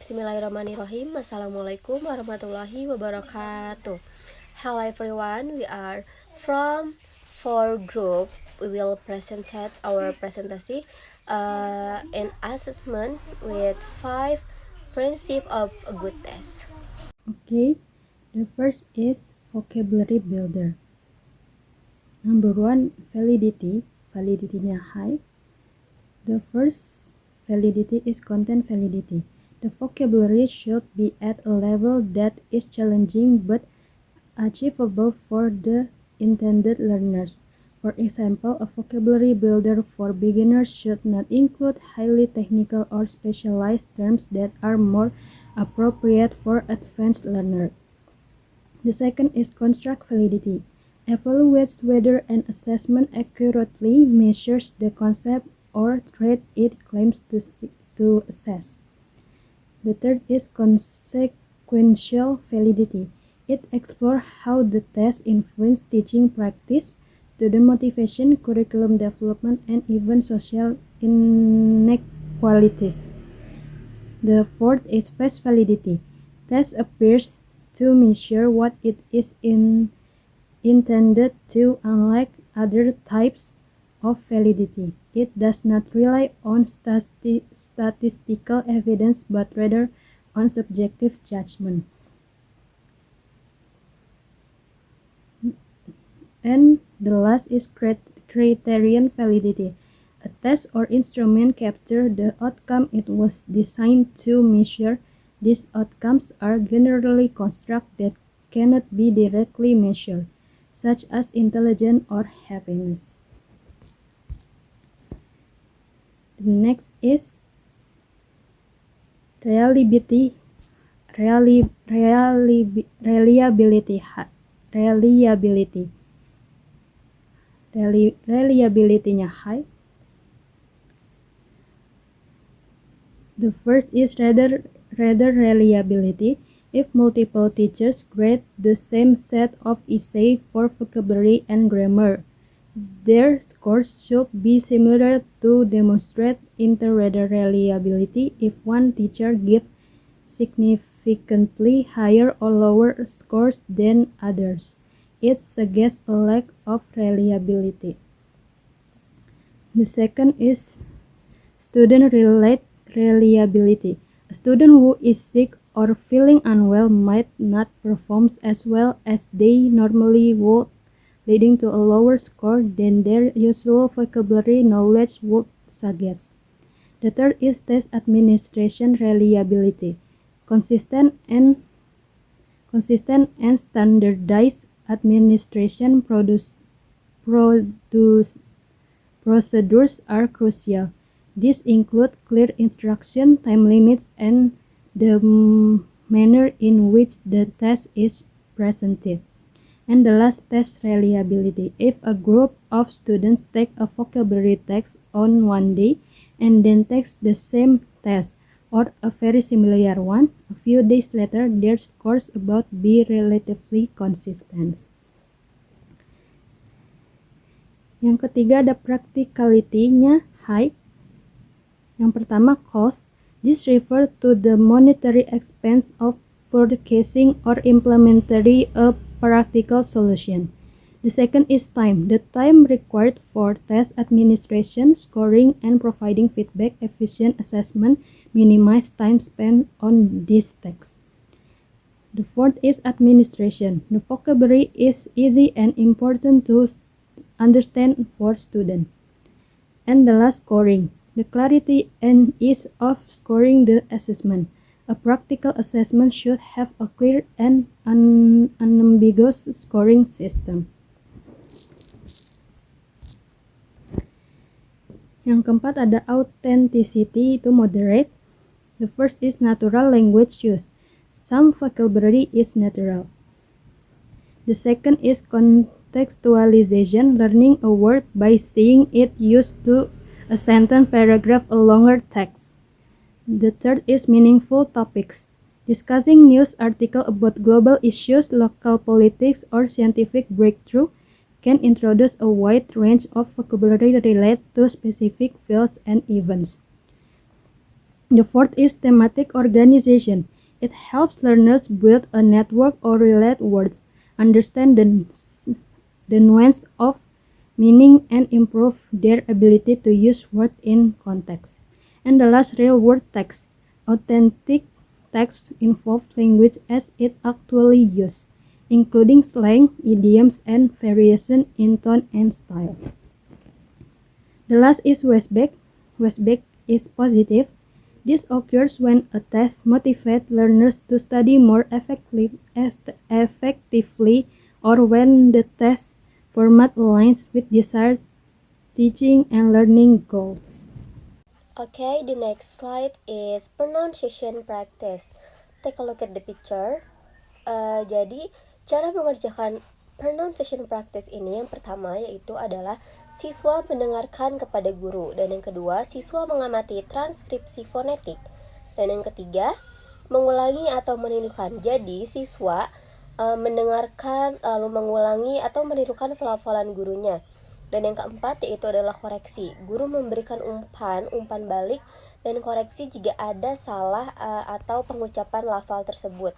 Bismillahirrahmanirrahim. Assalamualaikum warahmatullahi wabarakatuh. Hello everyone, we are from 4 group. We will present our presentation an assessment with 5 principles of a good test. Okay, the first is vocabulary builder. Number 1, validity. Validity-nya high. The first validity is content validity. The vocabulary should be at a level that is challenging but achievable for the intended learners. For example, a vocabulary builder for beginners should not include highly technical or specialized terms that are more appropriate for advanced learners. The second is construct validity. Evaluates whether an assessment accurately measures the concept or trait it claims to assess. The third is consequential validity. It explores how the test influences teaching practice, student motivation, curriculum development, and even social inequalities. The fourth is face validity. Test appears to measure what it is intended to, unlike other types of validity. It does not rely on statistical evidence but rather on subjective judgment. And the last is criterion validity. A test or instrument captures the outcome it was designed to measure. These outcomes are generally constructs that cannot be directly measured, such as intelligence or happiness. The next is reliability. Reliability-nya high. The first is rather reliability. If multiple teachers grade the same set of essays for vocabulary and grammar, their scores should be similar to demonstrate inter-reader reliability. If one teacher gives significantly higher or lower scores than others, it suggests a lack of reliability. The second is student-related reliability. A student who is sick or feeling unwell might not perform as well as they normally would, leading to a lower score than their usual vocabulary knowledge would suggest. The third is test administration reliability. Consistent and standardized administration procedures are crucial. These include clear instruction, time limits, and the manner in which the test is presented. And the last, test reliability. If a group of students take a vocabulary test on one day and then takes the same test or a very similar one, a few days later their scores about be relatively consistent. Yang ketiga ada practicality-nya high. Yang pertama, cost. This refers to the monetary expense of purchasing or implementing a practical solution. The second is time. The time required for test administration, scoring, and providing feedback. Efficient assessment minimize time spent on these tasks. The fourth is administration. The vocabulary is easy and important to understand for students. And the last, scoring. The clarity and ease of scoring the assessment. A practical assessment should have a clear and unambiguous scoring system. Yang keempat ada authenticity to moderate. The first is natural language use. Some vocabulary is natural. The second is contextualization, learning a word by seeing it used to a sentence, paragraph, a longer text. The third is meaningful topics. Discussing news articles about global issues, local politics, or scientific breakthrough can introduce a wide range of vocabulary related to specific fields and events. The fourth is thematic organization. It helps learners build a network or relate words, understand the nuance of meaning, and improve their ability to use words in context. And the last, real world text. Authentic text involves language as it actually used, including slang, idioms, and variation in tone and style. The last is Westback. Westback is positive. This occurs when a test motivates learners to study more effectively or when the test format aligns with desired teaching and learning goals. Okay, the next slide is pronunciation practice. Take a look at the picture. Jadi, cara mengerjakan pronunciation practice ini yang pertama yaitu adalah siswa mendengarkan kepada guru, dan yang kedua siswa mengamati transkripsi fonetik, dan yang ketiga mengulangi atau menirukan. Jadi siswa mendengarkan lalu mengulangi atau menirukan pelafalan gurunya. Dan yang keempat yaitu adalah koreksi. Guru memberikan umpan balik dan koreksi jika ada salah atau pengucapan lafal tersebut.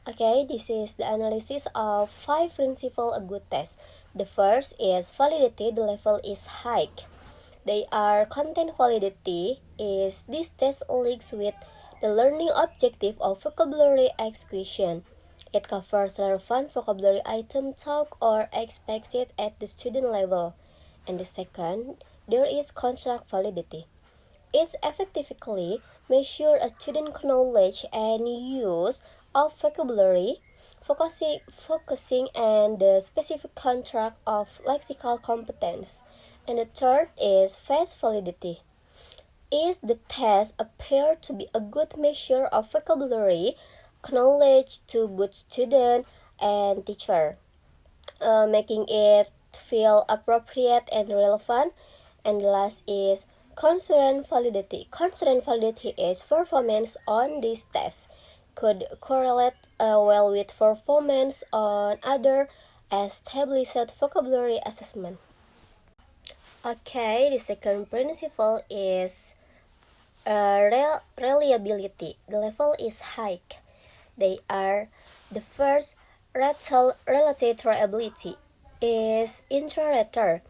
Okay, this is the analysis of 5 principles a good test. The first is validity. The level is high. They are content validity is this test links with the learning objective of vocabulary execution. It covers relevant vocabulary item taught or expected at the student level. And the second, there is construct validity. It effectively measures a student's knowledge and use of vocabulary, focusing on the specific construct of lexical competence. And the third is face validity. Is the test appear to be a good measure of vocabulary knowledge to both student and teacher, making it feel appropriate and relevant. And the last is concurrent validity. Concurrent validity is performance on this test could correlate well with performance on other established vocabulary assessment. Okay, the second principle is reliability. The level is high. They are the first relative reliability is inter-rater.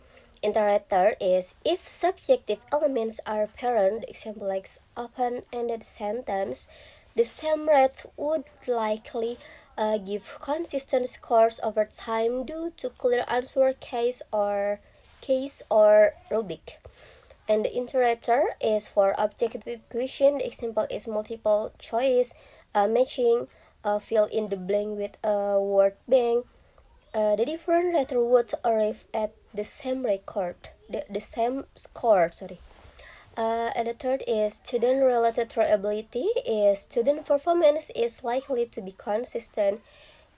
Inter-rater is if subjective elements are apparent. Example like open-ended sentence, the same rate would likely give consistent scores over time due to clear answer case or rubric. And the iterator is for objective question. The example is multiple choice, matching, fill in the blank with a word bank. The different letter would arrive at the same the same score. And the third is student-related reliability. Is student performance is likely to be consistent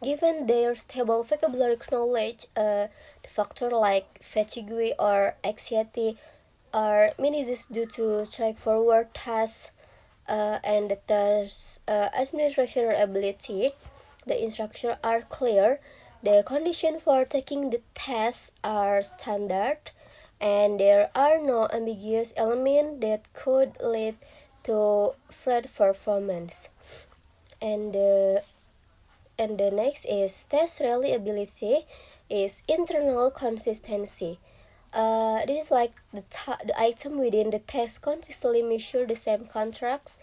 given their stable vocabulary knowledge. The factor like fatigue or anxiety are minimized due to straightforward tasks, and the task administration ability. The instructions are clear. The conditions for taking the test are standard, and there are no ambiguous elements that could lead to fraud performance. And the next is test reliability is internal consistency. This is like the item within the test consistently measure the same contracts,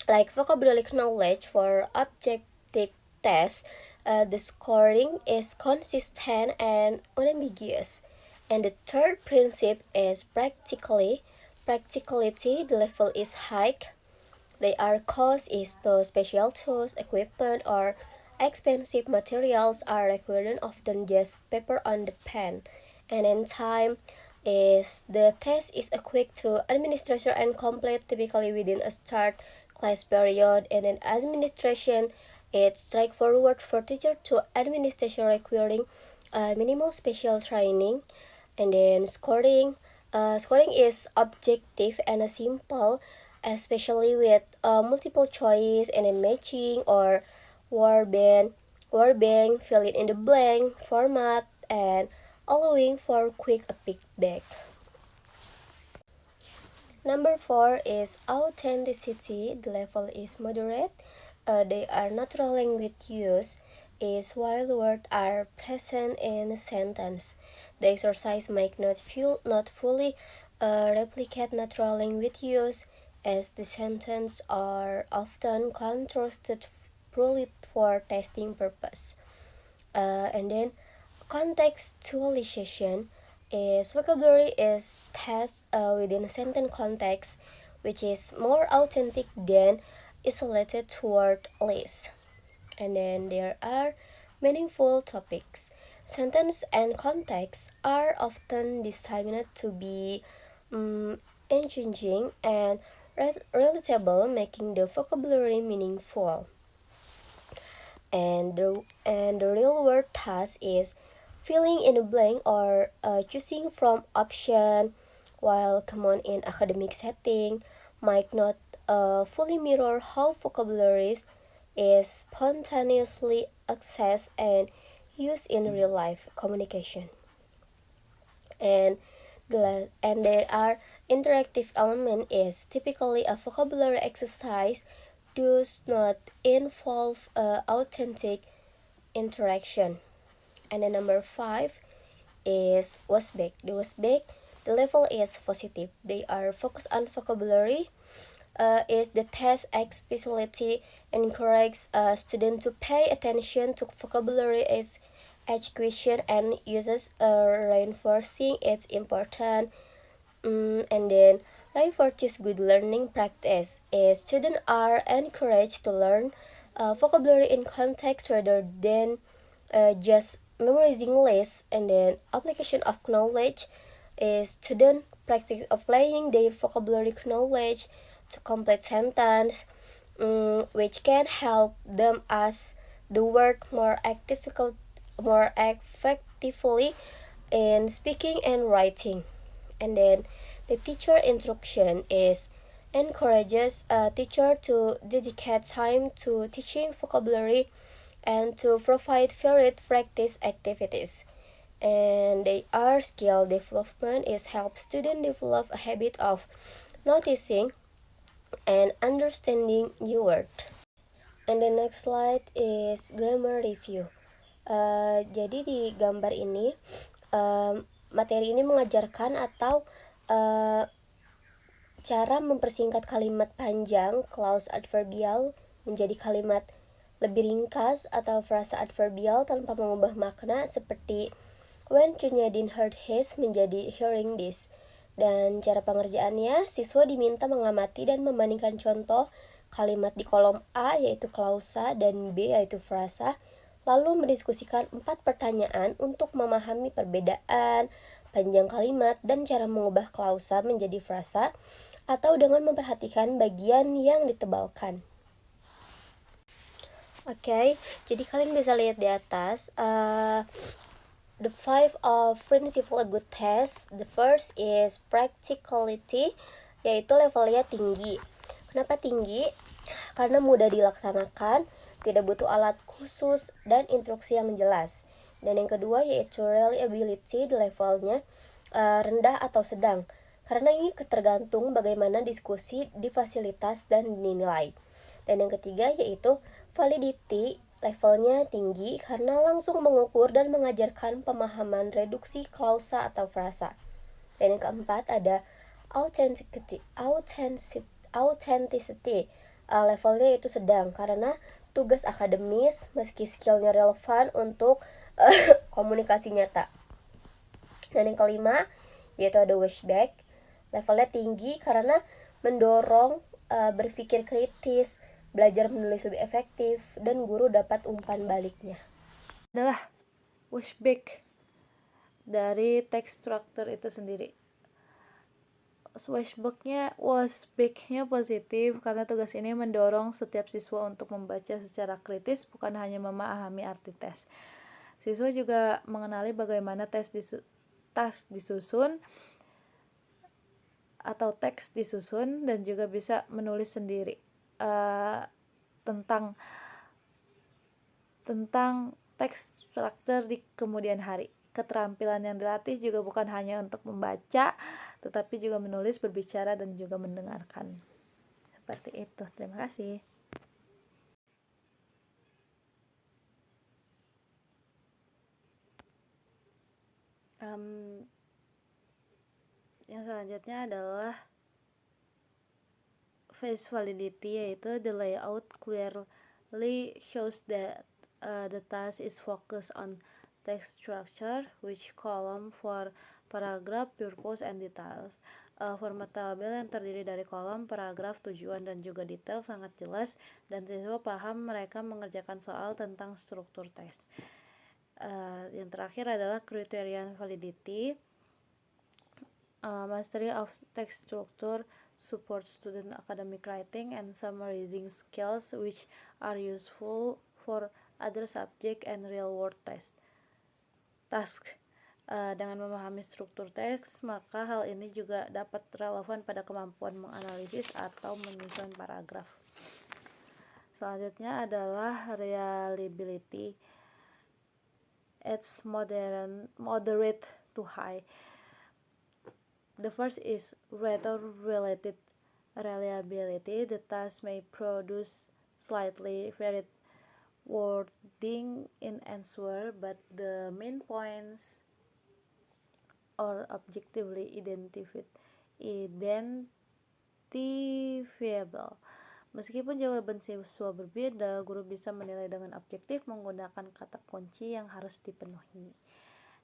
like vocabulary knowledge for objective tests. The scoring is consistent and unambiguous. And the third principle is practicality. The level is high. They are cost is no special tools, equipment, or expensive materials are required, often just paper on the pen. And in time is the test is a quick to administration and complete typically within a start class period, and in administration it's straightforward for teacher to administration requiring minimal special training. And then scoring is objective and simple, especially with multiple choice and then matching or word bank, fill it in the blank format, and allowing for quick feedback. Number 4 is authenticity. The level is moderate. They are natural language use is while words are present in a sentence. The exercise might not fully replicate natural language use as the sentences are often constructed purely for testing purpose. And then contextualization is vocabulary is test within a sentence context, which is more authentic than isolated word lists. And then there are meaningful topics. Sentence and context are often designed to be engaging and relatable, making the vocabulary meaningful. And the real world task is filling in a blank or choosing from option, while common in academic setting might not fully mirror how vocabularies is spontaneously accessed and used in real life communication. And there are interactive element is typically a vocabulary exercise does not involve authentic interaction. And then number 5 is Wasbek. The level is positive. They are focused on vocabulary. Is the test explicitly encourages students to pay attention to vocabulary as education and uses reinforcing its importance. And then reinforces good learning practice is students are encouraged to learn vocabulary in context rather than just memorizing lists. And then application of knowledge is student practice applying their vocabulary knowledge to complete sentence, which can help them as the word more effectively in speaking and writing. And then the teacher instruction is encourages a teacher to dedicate time to teaching vocabulary and to provide varied practice activities. And they are skill development is help students develop a habit of noticing and understanding new word. And the next slide is grammar review. Jadi di gambar ini materi ini mengajarkan atau cara mempersingkat kalimat panjang clause adverbial menjadi kalimat lebih ringkas atau frasa adverbial tanpa mengubah makna, seperti when Cunyadin heard his menjadi hearing this. Dan cara pengerjaannya, siswa diminta mengamati dan membandingkan contoh kalimat di kolom A yaitu klausa dan B yaitu frasa, lalu mendiskusikan 4 pertanyaan untuk memahami perbedaan panjang kalimat dan cara mengubah klausa menjadi frasa, atau dengan memperhatikan bagian yang ditebalkan. Oke, jadi kalian bisa lihat di atas the 5 of principle a good test. The first is practicality, yaitu levelnya tinggi. Kenapa tinggi? Karena mudah dilaksanakan, tidak butuh alat khusus dan instruksi yang jelas. Dan yang kedua yaitu reliability, the levelnya rendah atau sedang. Karena ini tergantung bagaimana diskusi difasilitas dan dinilai. Dan yang ketiga yaitu validity, levelnya tinggi karena langsung mengukur dan mengajarkan pemahaman reduksi klausa atau frasa. Dan yang keempat ada authenticity, levelnya itu sedang karena tugas akademis meski skillnya relevan untuk komunikasi nyata. Dan yang kelima yaitu ada washback, levelnya tinggi karena mendorong berpikir kritis, belajar menulis lebih efektif, dan guru dapat umpan baliknya. Adalah washback dari text structure itu sendiri. Washbacknya positif karena tugas ini mendorong setiap siswa untuk membaca secara kritis, bukan hanya memahami arti tes. Siswa juga mengenali bagaimana tas disusun atau teks disusun, dan juga bisa menulis sendiri tentang teks struktur di kemudian hari. Keterampilan yang dilatih juga bukan hanya untuk membaca, tetapi juga menulis, berbicara, dan juga mendengarkan. Seperti itu. Terima kasih. Yang selanjutnya adalah face validity, yaitu the layout clearly shows that the task is focused on text structure, which column for paragraph, purpose, and details. Format tabel yang terdiri dari kolom, paragraf, tujuan, dan juga detail sangat jelas, dan siswa paham mereka mengerjakan soal tentang struktur teks. Yang terakhir adalah criterion validity. Mastery of text structure support student academic writing and summarizing skills which are useful for other subject and real world task. Dengan memahami struktur teks, maka hal ini juga dapat relevan pada kemampuan menganalisis atau menyusun paragraf. Selanjutnya adalah reliability. It's moderate to high. The first is related reliability. The task may produce slightly varied wording in answer, but the main points are objectively identifiable. Meskipun jawaban siswa berbeda, guru bisa menilai dengan objektif menggunakan kata kunci yang harus dipenuhi.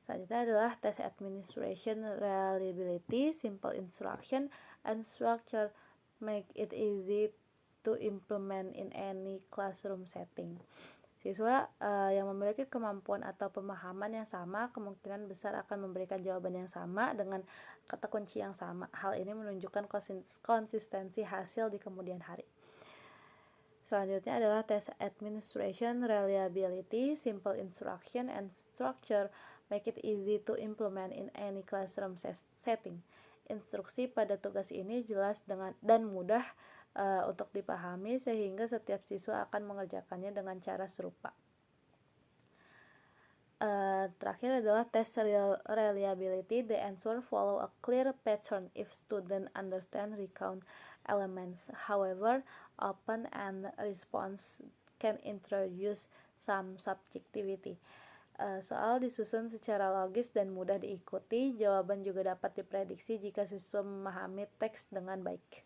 Selanjutnya adalah test administration reliability, simple instruction and structure make it easy to implement in any classroom setting. Siswa yang memiliki kemampuan atau pemahaman yang sama kemungkinan besar akan memberikan jawaban yang sama dengan kata kunci yang sama. Hal ini menunjukkan konsistensi hasil di kemudian hari. Selanjutnya adalah test administration reliability, simple instruction and structure make it easy to implement in any classroom setting. Instruksi pada tugas ini jelas dan mudah untuk dipahami sehingga setiap siswa akan mengerjakannya dengan cara serupa. Terakhir adalah test reliability. The answer follow a clear pattern if student understand recount elements. However, open-end response can introduce some subjectivity. Soal disusun secara logis dan mudah diikuti. Jawaban juga dapat diprediksi jika siswa memahami teks dengan baik.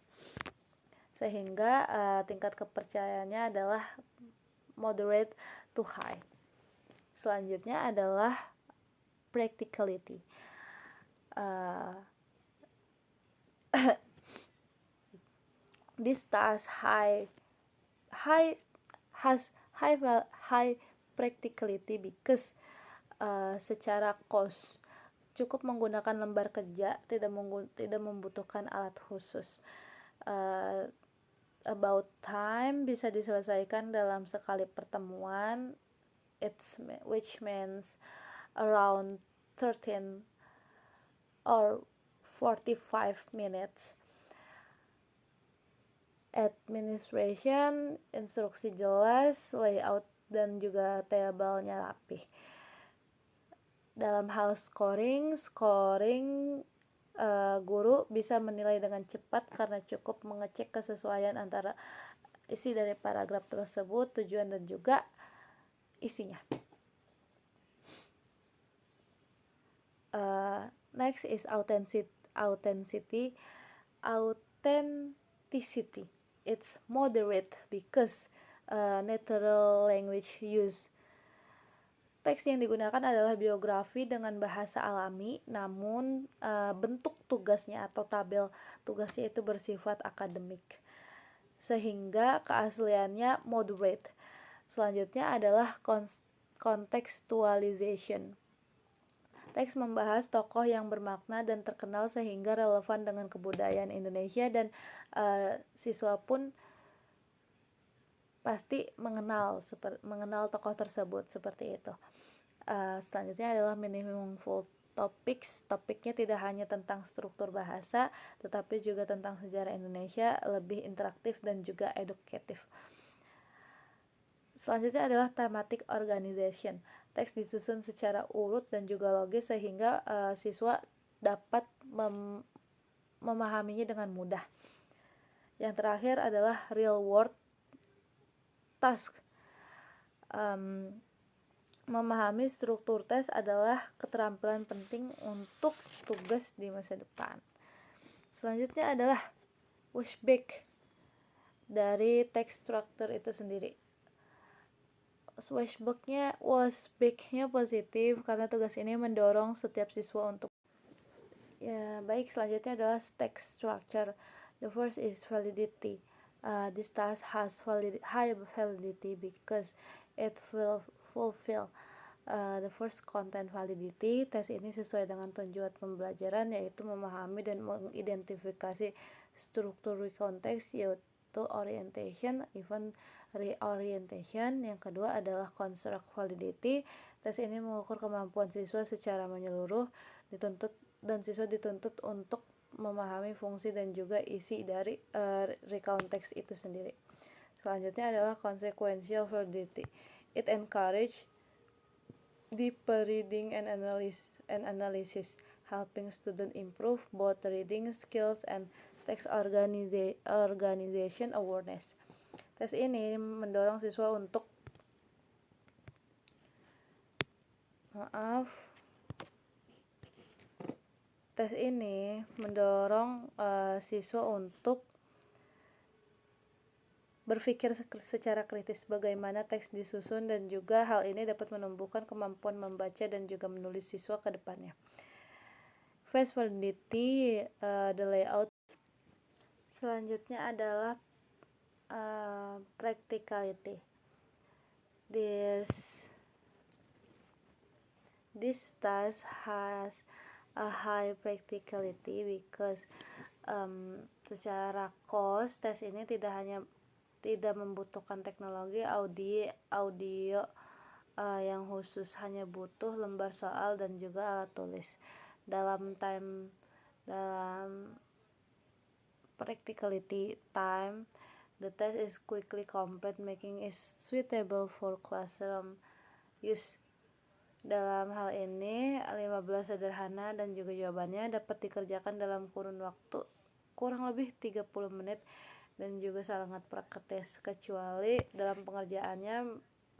Sehingga tingkat kepercayaannya adalah moderate to high. Selanjutnya adalah practicality. This task has high practicality because secara cost cukup menggunakan lembar kerja, tidak membutuhkan alat khusus. About time bisa diselesaikan dalam sekali pertemuan, which means around 13 or 45 minutes. Administration, instruksi jelas, layout dan juga tabelnya rapih. Dalam hal scoring guru bisa menilai dengan cepat karena cukup mengecek kesesuaian antara isi dari paragraf tersebut, tujuan dan juga isinya. Next is authenticity. It's moderate because natural language use. Teks yang digunakan adalah biografi dengan bahasa alami, namun bentuk tugasnya atau tabel tugasnya itu bersifat akademik, sehingga keasliannya moderate. Selanjutnya adalah contextualization. Teks membahas tokoh yang bermakna dan terkenal sehingga relevan dengan kebudayaan Indonesia dan siswa pun pasti mengenal tokoh tersebut seperti itu. Selanjutnya adalah meaningful topics. Topiknya tidak hanya tentang struktur bahasa, tetapi juga tentang sejarah Indonesia, lebih interaktif dan juga edukatif. Selanjutnya adalah thematic organization. Teks disusun secara urut dan juga logis sehingga siswa dapat memahaminya dengan mudah. Yang terakhir adalah real world task. Memahami struktur tes adalah keterampilan penting untuk tugas di masa depan. Selanjutnya adalah washback dari text structure itu sendiri. Washbacknya positif karena tugas ini mendorong setiap siswa untuk baik. Selanjutnya adalah text structure. The first is validity. This task has high validity because it will fulfill the first content validity. Tes ini sesuai dengan tujuan pembelajaran, yaitu memahami dan mengidentifikasi struktur konteks, yaitu orientation, event reorientation. Yang kedua adalah construct validity. Tes ini mengukur kemampuan siswa secara menyeluruh, siswa dituntut untuk memahami fungsi dan juga isi dari recount text itu sendiri. Selanjutnya adalah consequential validity. It encourage deeper reading and analysis, helping student improve both reading skills and text organization awareness. Tes ini mendorong siswa untuk berpikir secara kritis bagaimana teks disusun, dan juga hal ini dapat menumbuhkan kemampuan membaca dan juga menulis siswa ke depannya. Face validity, the layout. Selanjutnya adalah practicality. This task has a high practicality because secara cost, tes ini tidak membutuhkan teknologi audio yang khusus, hanya butuh lembar soal dan juga alat tulis. Dalam practicality time, the test is quickly complete, making it suitable for classroom use. Dalam hal ini 15 sederhana dan juga jawabannya dapat dikerjakan dalam kurun waktu kurang lebih 30 menit dan juga sangat praktis, kecuali dalam pengerjaannya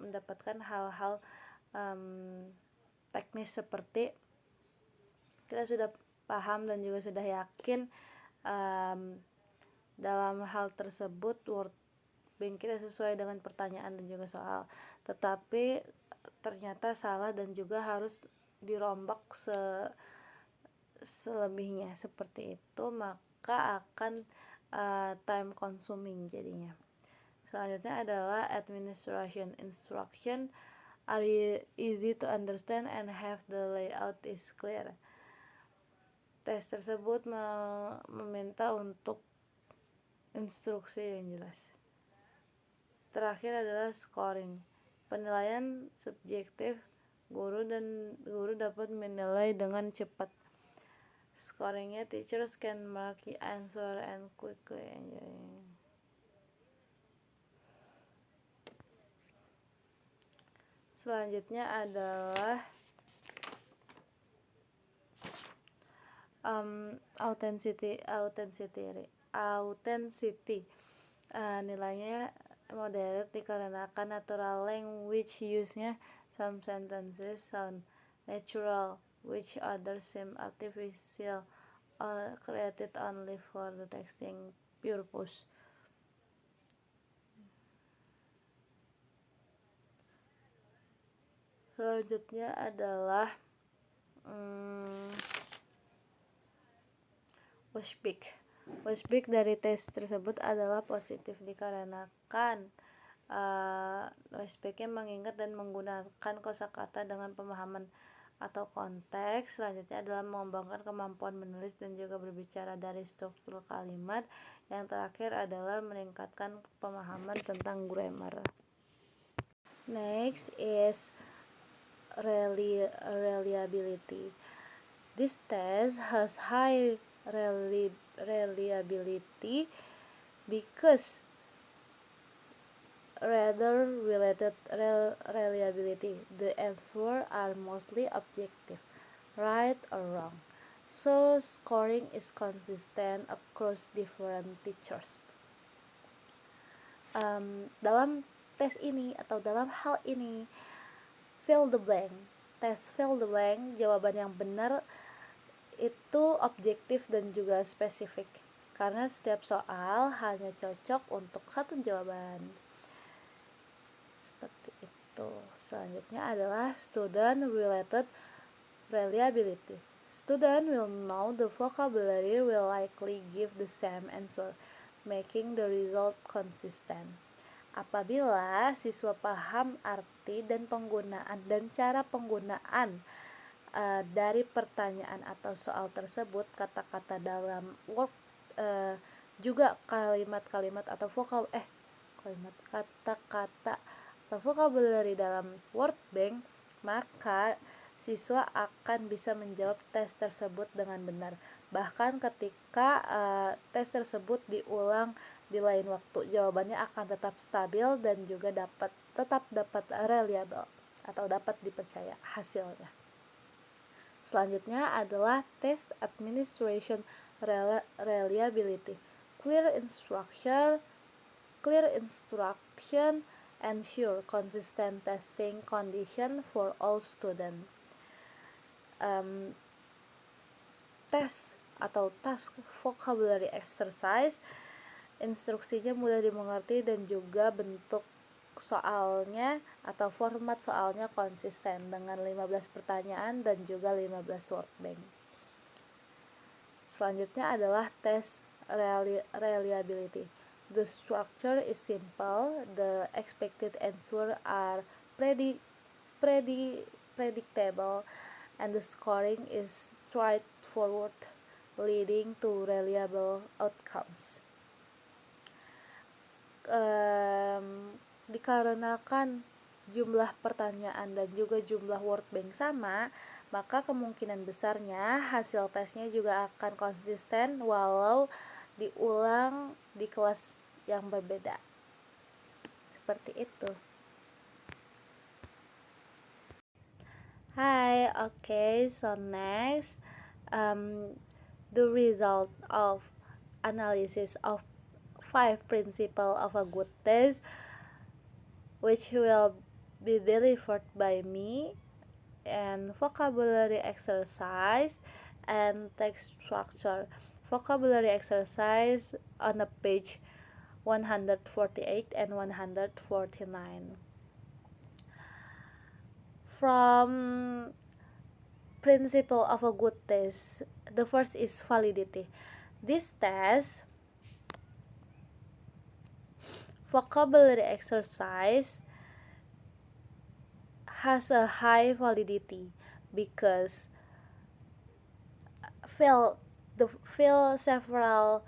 mendapatkan hal-hal teknis seperti kita sudah paham dan juga sudah yakin dalam hal tersebut wordbank kita sesuai dengan pertanyaan dan juga soal, tetapi ternyata salah dan juga harus dirombak selebihnya seperti itu, maka akan time consuming jadinya. Selanjutnya adalah administration instruction are easy to understand and have the layout is clear. Tes tersebut meminta untuk instruksi yang jelas. Terakhir adalah scoring. Penilaian subjektif, guru dapat menilai dengan cepat. Scoringnya, teachers can mark the answer and quickly enjoying. Selanjutnya adalah authenticity. Nilainya moderate dikarenakan natural language use-nya. Some sentences sound natural, which others seem artificial or created only for the texting purpose. Selanjutnya adalah washback dari tes tersebut adalah positif dikarenakan washbacknya mengingat dan menggunakan kosakata dengan pemahaman atau konteks. Selanjutnya adalah mengembangkan kemampuan menulis dan juga berbicara dari struktur kalimat. Yang terakhir adalah meningkatkan pemahaman tentang grammar. Next is reliability. This test has high reliability because rather related reliability. The answers are mostly objective, right or wrong. so scoring is consistent across different teachers. Dalam tes ini atau dalam hal ini, fill the blank, tes fill the blank, jawaban yang benar itu objektif dan juga spesifik, karena setiap soal hanya cocok untuk satu jawaban. Seperti itu. Selanjutnya adalah student related reliability. Student will know the vocabulary will likely give the same answer, making the result consistent. Apabila siswa paham arti dan penggunaan dan cara penggunaan dari pertanyaan atau soal tersebut, kata-kata dalam juga kalimat-kalimat atau kata-kata atau vocabulary dalam word bank, maka siswa akan bisa menjawab tes tersebut dengan benar, bahkan ketika tes tersebut diulang di lain waktu, jawabannya akan tetap stabil dan juga tetap dapat reliable atau dapat dipercaya hasilnya. Selanjutnya adalah test administration reliability. Clear instruction ensure consistent testing condition for all students. Tes atau task vocabulary exercise, instruksinya mudah dimengerti dan juga bentuk soalnya atau format soalnya konsisten dengan 15 pertanyaan dan juga 15 word bank. Selanjutnya adalah tes reliability. The structure is simple, the expected answer are predictable, and the scoring is straightforward, leading to reliable outcomes. Dikarenakan jumlah pertanyaan dan juga jumlah word bank sama, maka kemungkinan besarnya hasil tesnya juga akan konsisten walau diulang di kelas yang berbeda. Seperti itu. So next, the result of analysis of 5 principles of a good test, which will be delivered by me, and vocabulary exercise and text structure. Vocabulary exercise on the page 148 and 149. From principle of a good test, the first is validity. This test vocabulary exercise has a high validity because fill several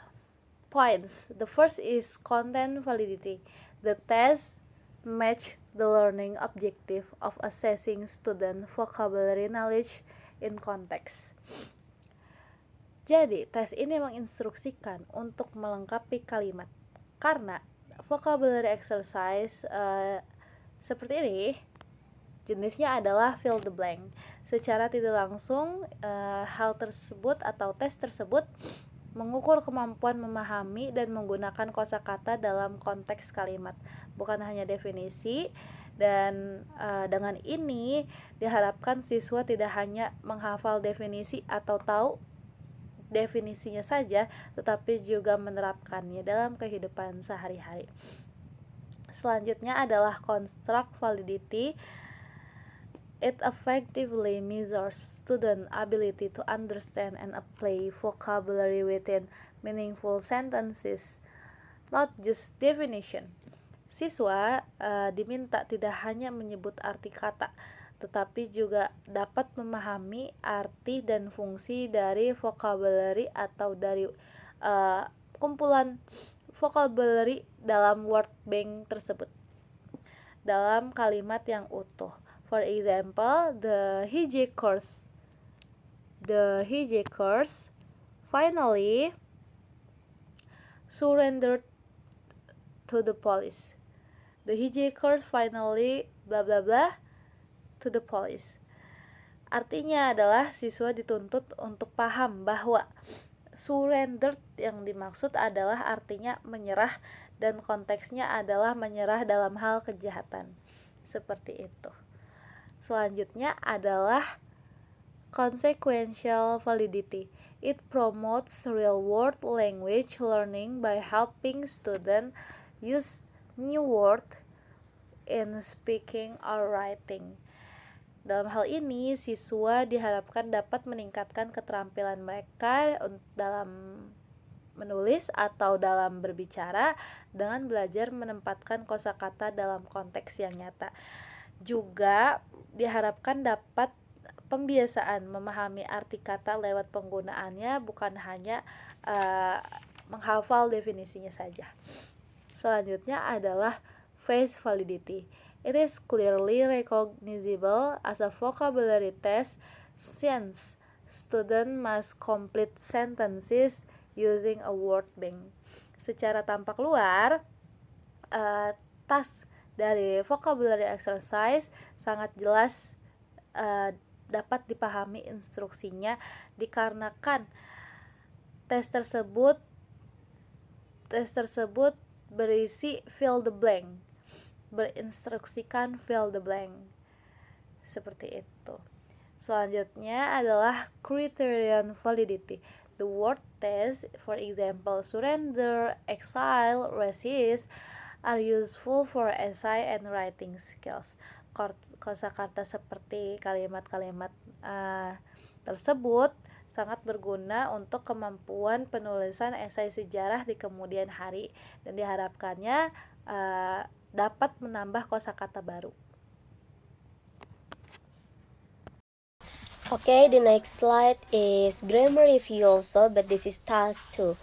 points. The first is content validity. The test match the learning objective of assessing student vocabulary knowledge in context. Jadi, tes ini menginstruksikan untuk melengkapi kalimat. Karena vocabulary exercise seperti ini, jenisnya adalah fill the blank. Secara tidak langsung, hal tersebut atau tes tersebut mengukur kemampuan memahami dan menggunakan kosakata dalam konteks kalimat, bukan hanya definisi. Dan dengan ini diharapkan siswa tidak hanya menghafal definisi atau tahu definisinya saja, tetapi juga menerapkannya dalam kehidupan sehari-hari. Selanjutnya adalah construct validity. It effectively measures student ability to understand and apply vocabulary within meaningful sentences, not just definition. Siswa diminta tidak hanya menyebut arti kata, tetapi juga dapat memahami arti dan fungsi dari vocabulary atau dari kumpulan vocabulary dalam word bank tersebut dalam kalimat yang utuh. For example, the hijackers finally surrendered to the police. The hijackers finally blah blah blah to the police. Artinya adalah siswa dituntut untuk paham bahwa surrendered yang dimaksud adalah artinya menyerah dan konteksnya adalah menyerah dalam hal kejahatan. Seperti itu. Selanjutnya adalah consequential validity. It promotes real-world language learning by helping students use new words in speaking or writing. Dalam hal ini, siswa diharapkan dapat meningkatkan keterampilan mereka dalam menulis atau dalam berbicara dengan belajar menempatkan kosakata dalam konteks yang nyata. Juga diharapkan dapat pembiasaan memahami arti kata lewat penggunaannya, bukan hanya menghafal definisinya saja. Selanjutnya adalah face validity. It is clearly recognizable as a vocabulary test since students must complete sentences using a word bank. Secara tampak luar, task dari vocabulary exercise sangat jelas dapat dipahami instruksinya dikarenakan tes tersebut berisi fill the blank, berinstruksikan fill the blank, seperti itu. Selanjutnya adalah criterion validity. The word test, for example, surrender, exile, resist, are useful for essay and writing skills. Kosakata seperti kalimat-kalimat tersebut sangat berguna untuk kemampuan penulisan esai sejarah di kemudian hari dan diharapkannya dapat menambah kosakata baru. Okay, the next slide is grammar review also, but this is task 2.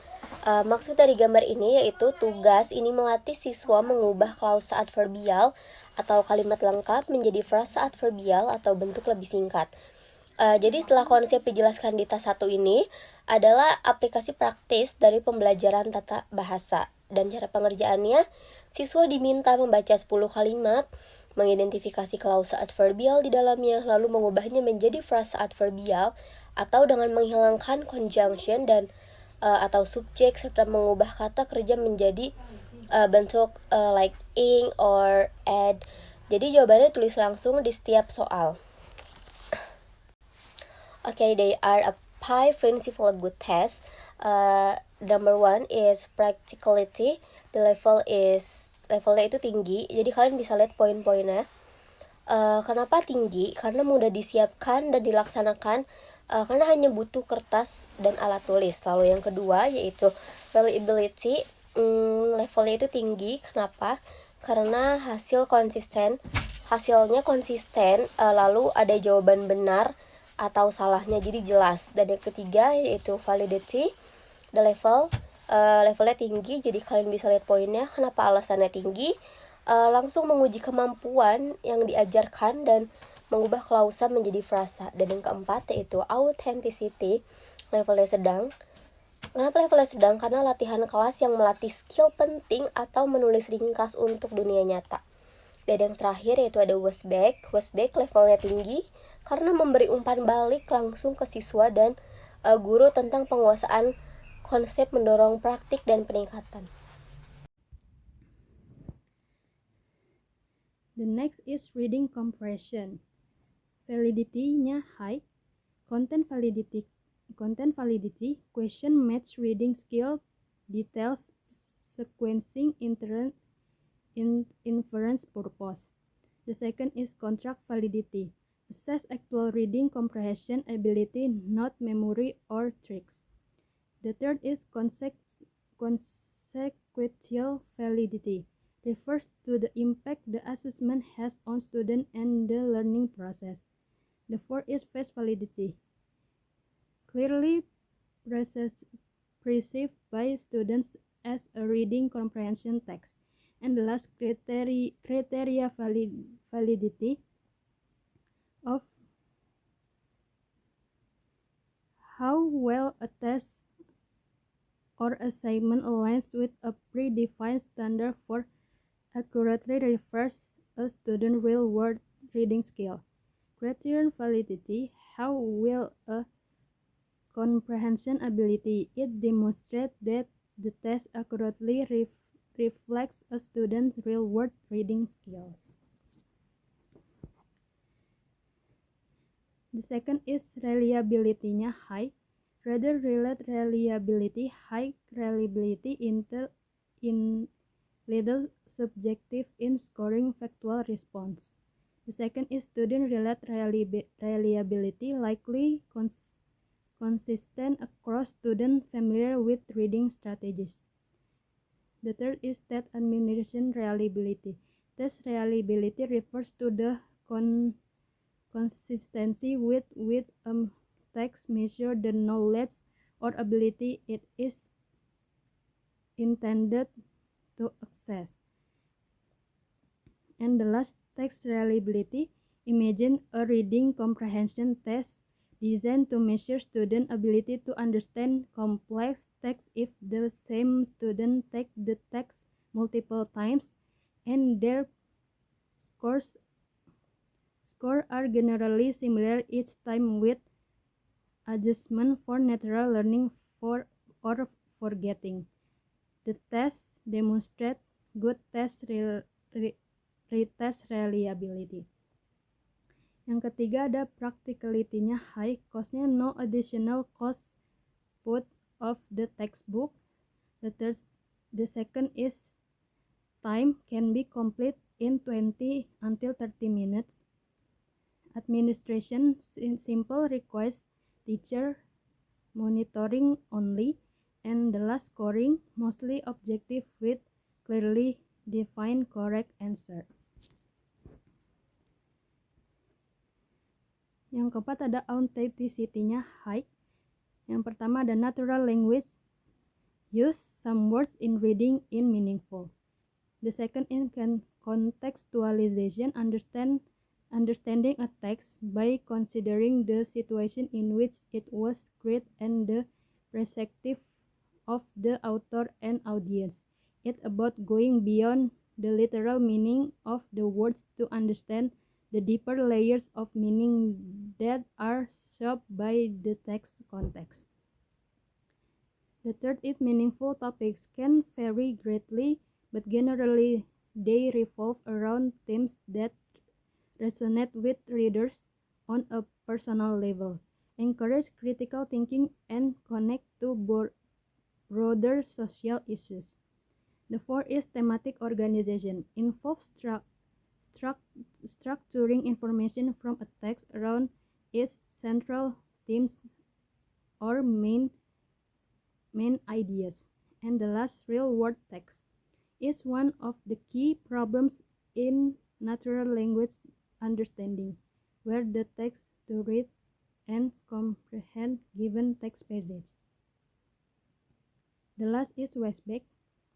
Maksud dari gambar ini yaitu tugas ini melatih siswa mengubah klausa adverbial atau kalimat lengkap menjadi frasa adverbial atau bentuk lebih singkat. Jadi setelah konsep dijelaskan di tas 1 ini adalah aplikasi praktis dari pembelajaran tata bahasa. Dan cara pengerjaannya, siswa diminta membaca 10 kalimat, mengidentifikasi klausa adverbial di dalamnya, lalu mengubahnya menjadi frasa adverbial atau dengan menghilangkan conjunction dan atau subjek serta mengubah kata kerja menjadi bentuk like ing or add. Jadi jawabannya tulis langsung di setiap soal. Okay, they are a 5 principle good test. Number 1 is practicality. The levelnya itu tinggi. Jadi kalian bisa lihat poin-poinnya. Kenapa tinggi? Karena mudah disiapkan dan dilaksanakan. Karena hanya butuh kertas dan alat tulis. Lalu yang kedua yaitu reliability. Levelnya itu tinggi. Kenapa? Karena hasilnya konsisten. Lalu ada jawaban benar atau salahnya, jadi jelas. Dan yang ketiga yaitu validity. The levelnya tinggi, jadi kalian bisa lihat poinnya. Kenapa alasannya tinggi? Langsung menguji kemampuan yang diajarkan dan mengubah klausa menjadi frasa. Dan yang keempat yaitu authenticity. Levelnya sedang. Kenapa levelnya sedang? Karena latihan kelas yang melatih skill penting atau menulis ringkas untuk dunia nyata. Dan yang terakhir yaitu ada Westback. Westback levelnya tinggi karena memberi umpan balik langsung ke siswa dan guru tentang penguasaan konsep mendorong praktik dan peningkatan. The next is reading comprehension. Validity-nya high. Content validity, question match reading skill, details, sequencing, inference purpose. The second is contract validity. Assess actual reading comprehension ability, not memory or tricks. The third is consequential validity. Refers to the impact the assessment has on student and the learning process. The fourth is face validity. Clearly perceived by students as a reading comprehension text. And the last criteria validity of how well a test or assignment aligns with a predefined standard for accurately refers a student's real-world reading skill. Criterion validity. How will a comprehension ability? It demonstrates that the test accurately reflects a student's real-world reading skills. The second is reliability-nya high. Rather relate reliability, high reliability in little subjective in scoring factual response. The second is student relate reliability, likely consistent across students familiar with reading strategies. The third is test administration reliability. Test reliability refers to the consistency with text measure the knowledge or ability it is intended to access. And the last, text reliability. Imagine a reading comprehension test designed to measure student ability to understand complex text if the same student take the text multiple times and their scores are generally similar each time with adjustment for natural learning or forgetting. The test demonstrate good retest reliability. Yang ketiga ada practicality-nya high, cost-nya no additional cost put of the textbook. The second is time can be complete in 20 until 30 minutes. Administration simple, requires teacher monitoring only, and the last scoring mostly objective with clearly defined correct answer. Yang keempat ada authenticity-nya high. Yang pertama ada natural language, use some words in reading in meaningful. The second is contextualization, understanding a text by considering the situation in which it was created and the perspective of the author and audience. It's about going beyond the literal meaning of the words to understand the deeper layers of meaning that are shaped by the text context. The third is meaningful topics can vary greatly, but generally they revolve around themes that resonate with readers on a personal level, encourage critical thinking, and connect to broader social issues. The fourth is thematic organization, involves structuring information from a text around its central themes or main ideas. And the last, real-world text, is one of the key problems in natural language understanding, where the text to read and comprehend given text passage. The last is Westbeck.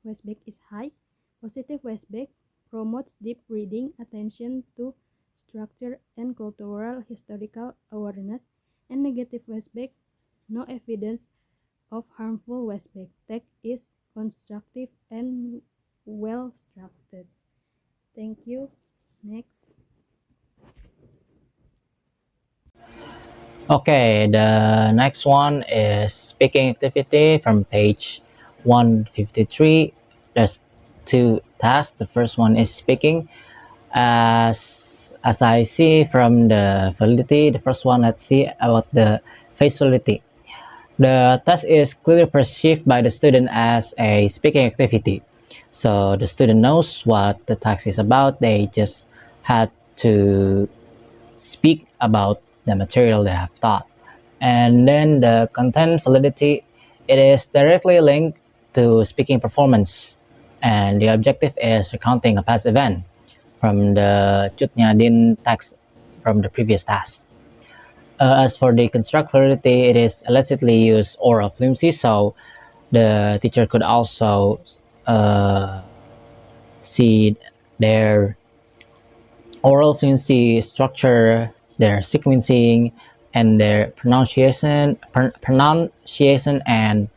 Westbeck is high. Positive Westbeck promotes deep reading, attention to structure, and cultural historical awareness. And negative Westbeck, no evidence of harmful Westbeck. Text is constructive and well structured. Thank you. Next. Okay, the next one is speaking activity from page 153. There's two tasks. The first one is speaking. As I see from the validity, the first one, let's see about the face validity. The task is clearly perceived by the student as a speaking activity. So the student knows what the task is about. They just had to speak about the material they have taught. And then the content validity, it is directly linked to speaking performance. And the objective is recounting a past event from the Chutnya Din text from the previous task. As for the construct validity, it is illicitly used oral fluency, so the teacher could also see their oral fluency structure, their sequencing, and their pronunciation and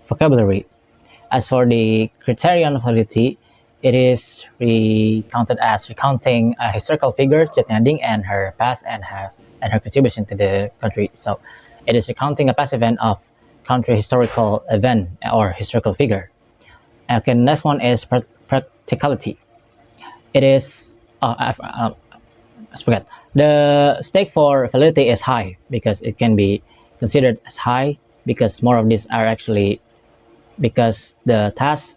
vocabulary. As for the criterion validity, it is recounted as recounting a historical figure, Cut Nyak and her past and her contribution to the country. So it is recounting a past event of country historical event or historical figure. Okay, next one is practicality. It is I forget. The stake for validity is high because it can be considered as high because more of these are actually because the tasks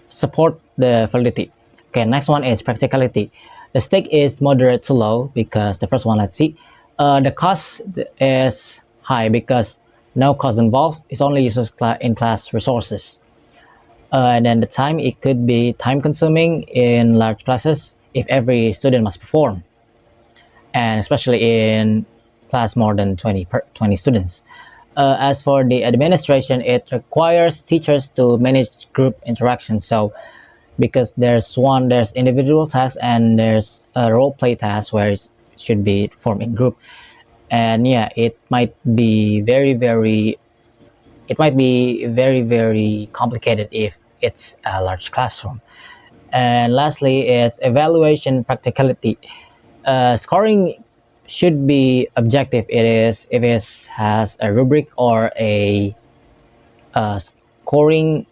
support the validity. Okay, next one is practicality. The stake is moderate to low because the first one, let's see. The cost is high because no cost involved. It's only uses in class resources. And then the time, it could be time consuming in large classes if every student must perform, and especially in class more than 20 students. As for the administration, it requires teachers to manage group interactions. So because there's individual tasks and there's a role play task where it should be performed in group. And yeah, it might be very very complicated if it's a large classroom. And lastly, it's evaluation practicality. Scoring should be objective. It is if it has a rubric or scoring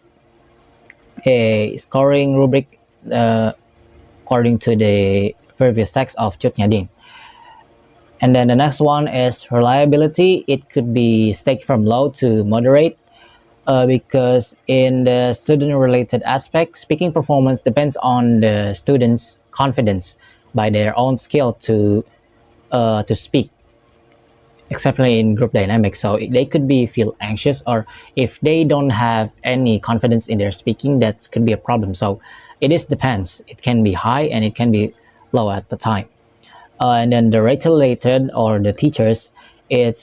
rubric according to the previous text of Cut Nyak. And then the next one is reliability. It could be staked from low to moderate because in the student-related aspect, speaking performance depends on the students' confidence by their own skill to speak, exceptionally in group dynamics. So they could feel anxious, or if they don't have any confidence in their speaking, that could be a problem. So it depends. It can be high and it can be low at the time. And then the related or the teachers, their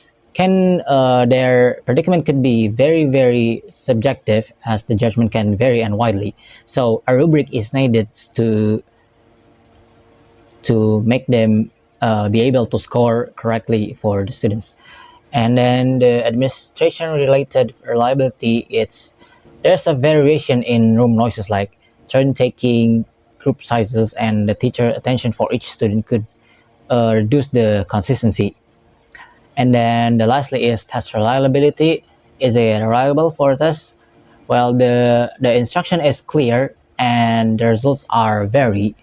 predicament could be very subjective as the judgment can vary and widely. So a rubric is needed to make them be able to score correctly for the students. And then the administration related reliability, there's a variation in room noises like turn taking, group sizes, and the teacher attention for each student could reduce the consistency. And then the lastly is test reliability. Is it reliable for test? Well, the instruction is clear and the results are varied,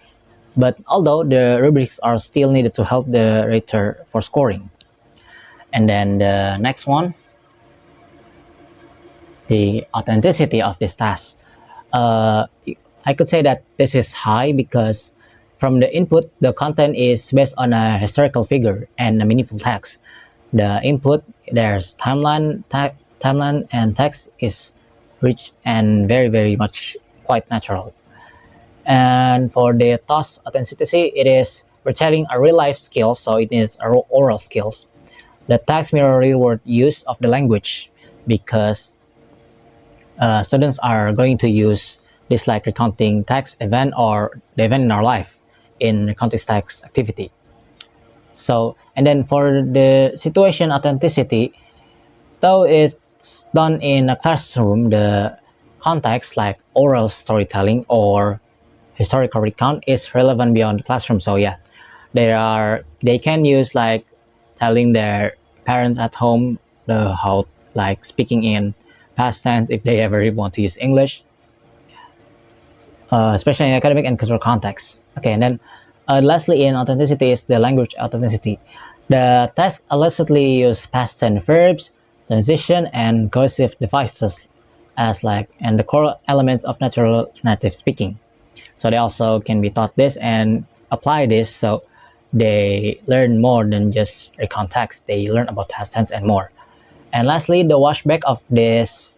but although the rubrics are still needed to help the rater for scoring. And then the next one, the authenticity of this task. I could say that this is high because from the input, the content is based on a historical figure and a meaningful text. The input, there's timeline and text is rich and very much quite natural. And for the task authenticity, it is retelling a real life skill, so it is oral skills. The text mirror real world use of the language because students are going to use this like recounting text event or the event in our life in recounting text activity. So, and then for the situation authenticity, though it's done in a classroom, the context like oral storytelling or historical recount is relevant beyond the classroom. So yeah, they can use like telling their parents at home how like speaking in past tense if they ever want to use English, especially in academic and cultural context. Okay, and then lastly in authenticity is the language authenticity. The text illicitly use past tense verbs, transition, and cohesive devices as and the core elements of natural native speaking. So they also can be taught this and apply this, so they learn more than just recount text. They learn about past tense and more. And lastly, the washback of this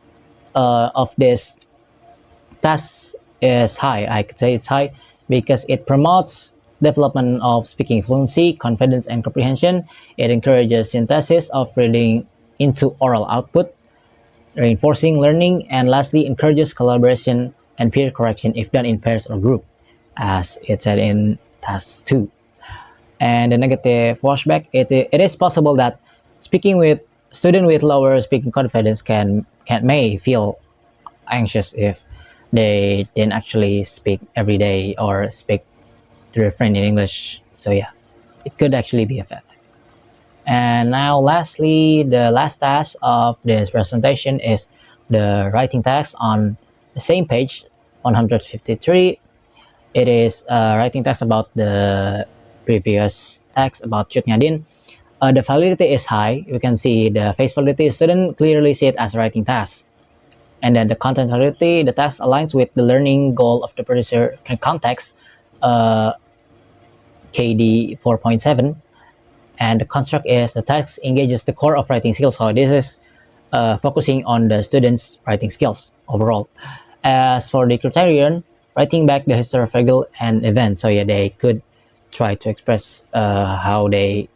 task is high. I could say it's high because it promotes development of speaking fluency, confidence, and comprehension. It encourages synthesis of reading into oral output, reinforcing learning, and lastly, encourages collaboration and peer correction if done in pairs or group, as it said in task 2. And the negative washback, it is possible that speaking with student with lower speaking confidence may feel anxious if they didn't actually speak every day or speak to their friend in English. So yeah, it could actually be effective. And now lastly, the last task of this presentation is the writing task on the same page 153. It is writing text about the previous text about Cut Nyak Dien. The validity is high. You can see the face validity. Student clearly see it as a writing task. And then the content validity, the text aligns with the learning goal of the producer context, KD 4.7. And the construct is the text engages the core of writing skills. So this is focusing on the students' writing skills overall. As for the criterion, writing back the historical and events. So yeah, they could try to express how they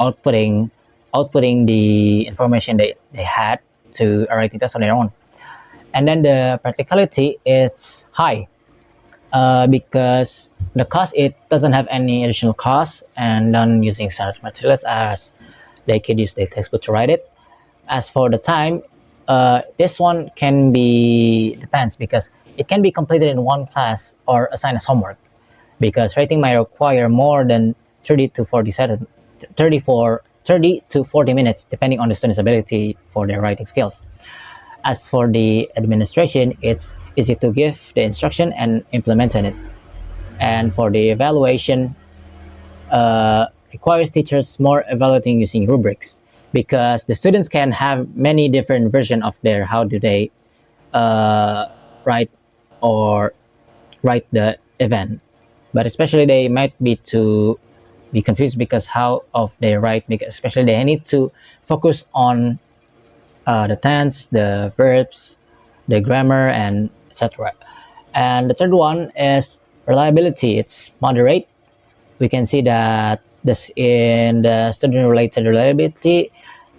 outputting the information they had to a writing test on their own. And then the practicality is high because the cost, it doesn't have any additional cost, and done using standard materials as they could use the textbook to write it. As for the time, this one can be depends because it can be completed in one class or assigned as homework, because writing might require more than 30 to 40 minutes depending on the student's ability for their writing skills. As for the administration, it's easy to give the instruction and implement it. And for the evaluation, requires teachers more evaluating using rubrics, because the students can have many different versions of their how do they write the event, but especially they might be confused because how of they write, because especially they need to focus on the tense, the verbs, the grammar, and etc. And the third one is reliability. It's moderate. We can see that this in the student-related reliability,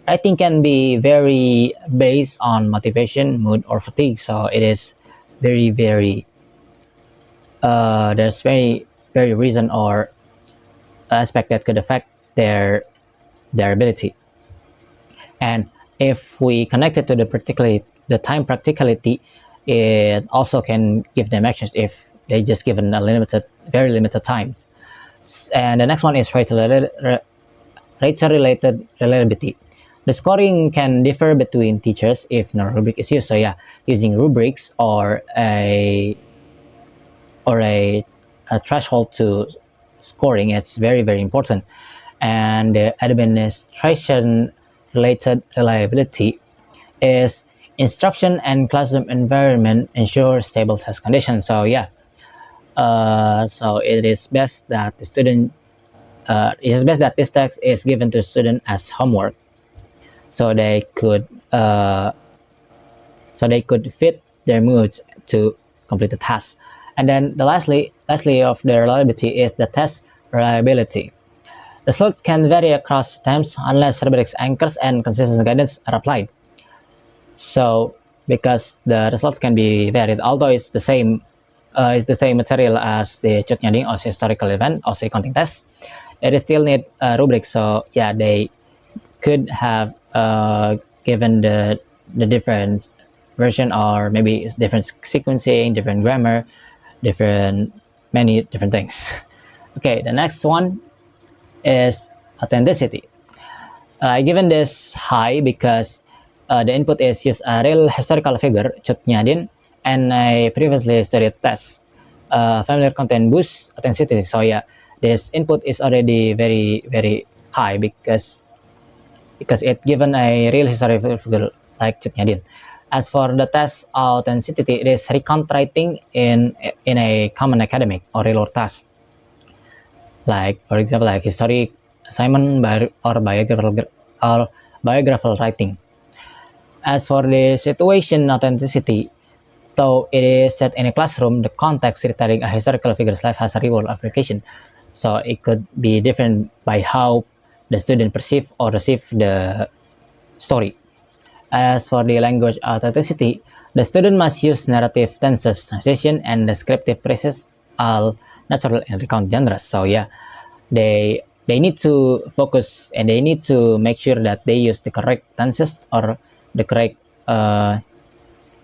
writing can be very based on motivation, mood, or fatigue. So it is very there's very reason or aspect that could affect their ability. And if we connect it to the time practicality, it also can give them actions if they just given a very limited times. And the next one is rater-related reliability. The scoring can differ between teachers if no rubric is used. So yeah, using rubrics or a threshold to scoring, it's very important. And the administration-related reliability is instruction and classroom environment ensure stable test conditions. So yeah, so it is best that this text is given to student as homework, so they could fit their moods to complete the task. And then the lastly of the reliability is the test reliability. The results can vary across attempts unless rubrics anchors and consistent guidance are applied. So because the results can be varied, although it's the same material as the Cut Nyak Dien or historical event or say counting test, it still need rubrics. So yeah, they could have given the different version, or maybe it's different sequencing, different grammar, many different things. Okay, the next one is authenticity. I given this high because the input is use a real historical figure, Cut Nyak Dien, and I previously studied test. Familiar content boosts authenticity. So yeah, this input is already very high because it given a real historical figure like Cut Nyak Dien. As for the test authenticity, it is recount writing in a common academic or real world task. Like for example, like history assignment or biographical writing. As for the situation authenticity, though it is set in a classroom, the context regarding a historical figure's life has a real world application. So it could be different by how the student perceive or receive the story. As for the language authenticity, the student must use narrative tenses, transition, and descriptive phrases, all natural and recount genres. So yeah, they need to focus and they need to make sure that they use the correct tenses or the correct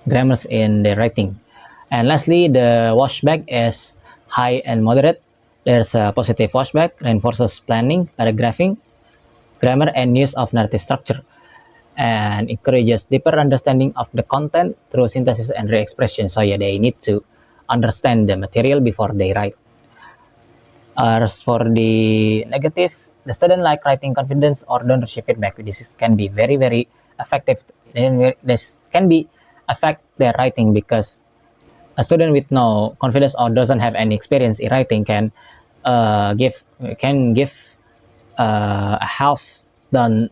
grammars in their writing. And lastly, the washback is high and moderate. There's a positive washback, reinforces planning, paragraphing, grammar, and use of narrative structure, and encourages deeper understanding of the content through synthesis and re-expression. So yeah, they need to understand the material before they write. As for the negative, the student like writing confidence or don't receive feedback. This can be very, very effective. This can be affect their writing because a student with no confidence or doesn't have any experience in writing give a half done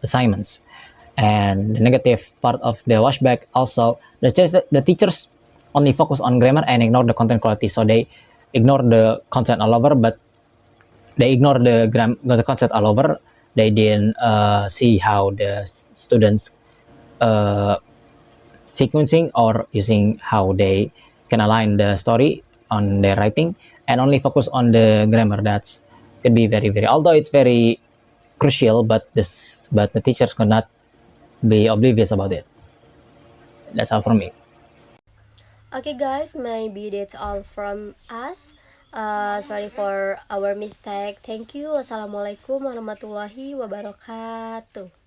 assignments. And the negative part of the washback also, the teachers only focus on grammar and ignore the content quality. So they ignore the content all over, but they ignore the content all over. They didn't see how the students sequencing or using how they can align the story on their writing, and only focus on the grammar. That's could be very, very, although it's very crucial, but the teachers could not be oblivious about it. That's all from me. Okay guys, maybe that's all from us. Sorry for our mistake. Thank you. Wassalamualaikum warahmatullahi wabarakatuh.